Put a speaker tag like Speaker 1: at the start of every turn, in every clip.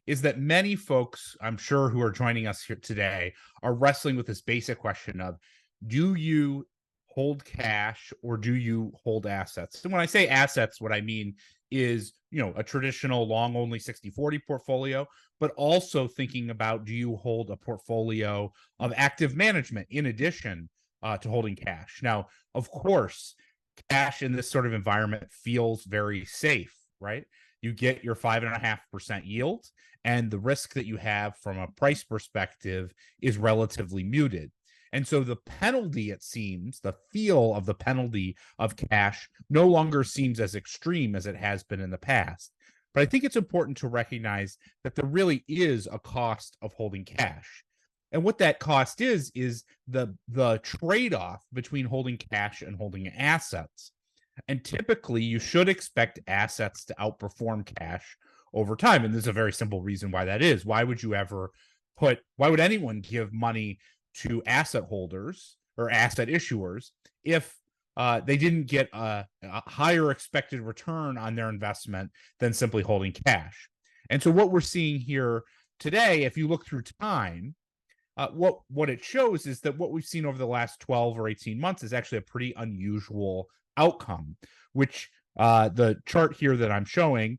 Speaker 1: is that many folks, I'm sure, who are joining us here today are wrestling with this basic question of, do you hold cash or do you hold assets? And when I say assets, what I mean is, a traditional long only 60/40 portfolio, but also thinking about, do you hold a portfolio of active management in addition to holding cash? Now, of course, cash in this sort of environment feels very safe, right? You get your 5.5% yield, and the risk that you have from a price perspective is relatively muted. And so the penalty, it seems, the feel of the penalty of cash no longer seems as extreme as it has been in the past. But I think it's important to recognize that there really is a cost of holding cash. And what that cost is the trade-off between holding cash and holding assets. And typically, you should expect assets to outperform cash over time. And there's a very simple reason why that is. Why would anyone give money to asset holders or asset issuers if they didn't get a higher expected return on their investment than simply holding cash? And so, what we're seeing here today, if you look through time, what it shows is that what we've seen over the last 12 or 18 months is actually a pretty unusual outcome, which the chart here that I'm showing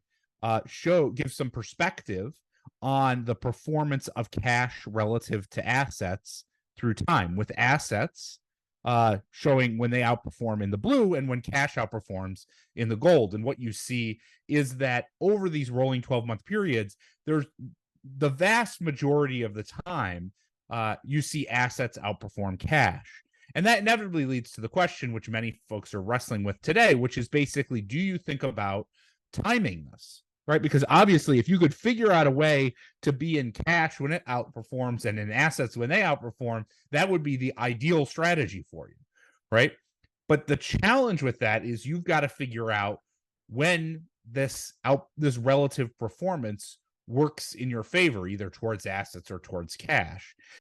Speaker 1: gives some perspective on the performance of cash relative to assets through time, with assets showing when they outperform in the blue and when cash outperforms in the gold. And what you see is that over these rolling 12-month periods, there's the vast majority of the time you see assets outperform cash. And that inevitably leads to the question, which many folks are wrestling with today, which is basically, do you think about timing this? Right? Because obviously, if you could figure out a way to be in cash when it outperforms and in assets when they outperform, that would be the ideal strategy for you. Right? But the challenge with that is you've got to figure out when this relative performance works in your favor, either towards assets or towards cash.